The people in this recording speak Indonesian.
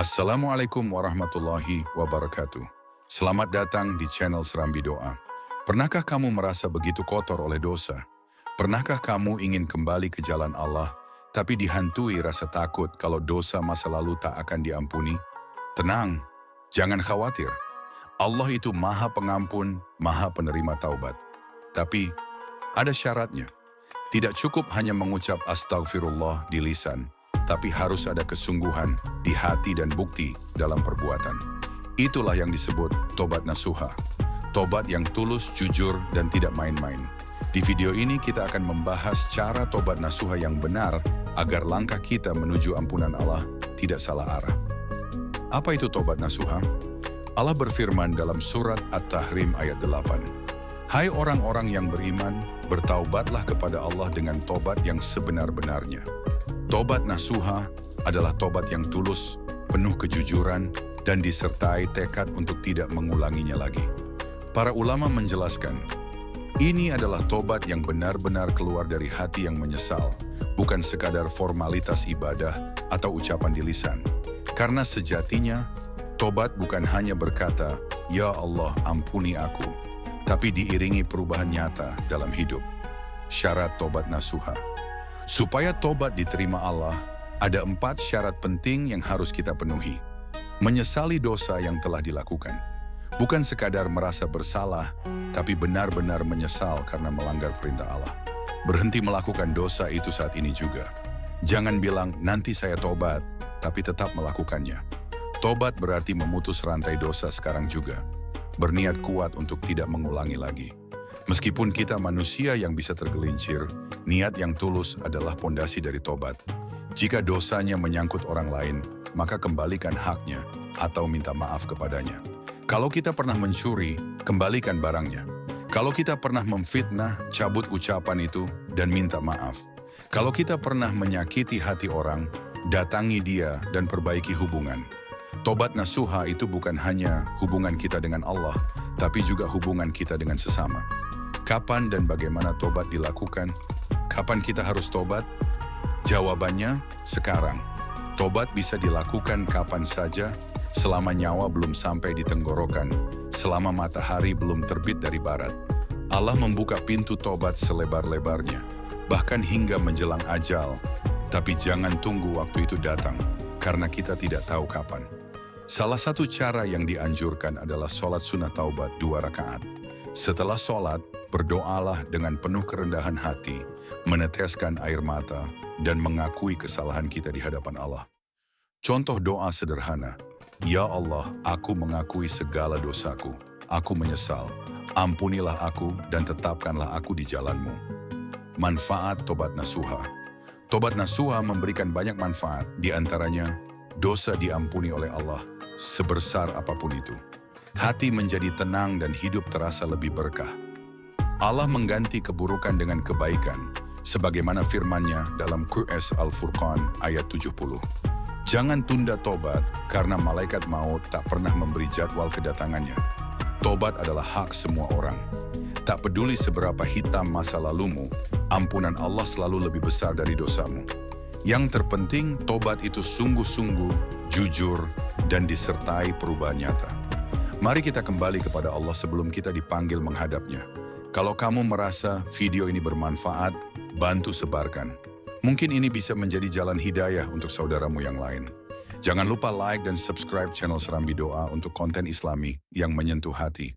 Assalamualaikum warahmatullahi wabarakatuh. Selamat datang di channel Serambi Doa. Pernahkah kamu merasa begitu kotor oleh dosa? Pernahkah kamu ingin kembali ke jalan Allah, tapi dihantui rasa takut kalau dosa masa lalu tak akan diampuni? Tenang, jangan khawatir. Allah itu Maha Pengampun, Maha Penerima Taubat. Tapi ada syaratnya. Tidak cukup hanya mengucap astagfirullah di lisan, tapi harus ada kesungguhan di hati dan bukti dalam perbuatan. Itulah yang disebut tobat nasuha. Tobat yang tulus, jujur, dan tidak main-main. Di video ini kita akan membahas cara tobat nasuha yang benar agar langkah kita menuju ampunan Allah tidak salah arah. Apa itu tobat nasuha? Allah berfirman dalam surat At-Tahrim ayat 8. Hai orang-orang yang beriman, bertaubatlah kepada Allah dengan tobat yang sebenar-benarnya. Tobat nasuha adalah tobat yang tulus, penuh kejujuran, dan disertai tekad untuk tidak mengulanginya lagi. Para ulama menjelaskan, ini adalah tobat yang benar-benar keluar dari hati yang menyesal, bukan sekadar formalitas ibadah atau ucapan di lisan. Karena sejatinya, tobat bukan hanya berkata, "Ya Allah, ampuni aku," tapi diiringi perubahan nyata dalam hidup. Syarat tobat nasuha. Supaya tobat diterima Allah, ada 4 syarat penting yang harus kita penuhi. Menyesali dosa yang telah dilakukan. Bukan sekadar merasa bersalah, tapi benar-benar menyesal karena melanggar perintah Allah. Berhenti melakukan dosa itu saat ini juga. Jangan bilang, nanti saya tobat, tapi tetap melakukannya. Tobat berarti memutus rantai dosa sekarang juga. Berniat kuat untuk tidak mengulangi lagi. Meskipun kita manusia yang bisa tergelincir, niat yang tulus adalah pondasi dari tobat. Jika dosanya menyangkut orang lain, maka kembalikan haknya atau minta maaf kepadanya. Kalau kita pernah mencuri, kembalikan barangnya. Kalau kita pernah memfitnah, cabut ucapan itu dan minta maaf. Kalau kita pernah menyakiti hati orang, datangi dia dan perbaiki hubungan. Tobat nasuha itu bukan hanya hubungan kita dengan Allah, tapi juga hubungan kita dengan sesama. Kapan dan bagaimana tobat dilakukan? Kapan kita harus tobat? Jawabannya, sekarang. Tobat bisa dilakukan kapan saja, selama nyawa belum sampai di tenggorokan, selama matahari belum terbit dari barat. Allah membuka pintu tobat selebar-lebarnya, bahkan hingga menjelang ajal. Tapi jangan tunggu waktu itu datang, karena kita tidak tahu kapan. Salah satu cara yang dianjurkan adalah sholat sunnah taubat 2 rakaat. Setelah sholat, berdoalah dengan penuh kerendahan hati, meneteskan air mata, dan mengakui kesalahan kita di hadapan Allah. Contoh doa sederhana, "Ya Allah, aku mengakui segala dosaku. Aku menyesal. Ampunilah aku dan tetapkanlah aku di jalan-Mu." Manfaat tobat nasuha. Tobat nasuha memberikan banyak manfaat, di antaranya dosa diampuni oleh Allah, sebesar apapun itu. Hati menjadi tenang dan hidup terasa lebih berkah. Allah mengganti keburukan dengan kebaikan, sebagaimana firman-Nya dalam QS Al-Furqan ayat 70. Jangan tunda tobat, karena malaikat maut tak pernah memberi jadwal kedatangannya. Tobat adalah hak semua orang. Tak peduli seberapa hitam masa lalumu, ampunan Allah selalu lebih besar dari dosamu. Yang terpenting, tobat itu sungguh-sungguh, jujur, dan disertai perubahan nyata. Mari kita kembali kepada Allah sebelum kita dipanggil menghadapnya. Kalau kamu merasa video ini bermanfaat, bantu sebarkan. Mungkin ini bisa menjadi jalan hidayah untuk saudaramu yang lain. Jangan lupa like dan subscribe channel Serambi Doa untuk konten Islami yang menyentuh hati.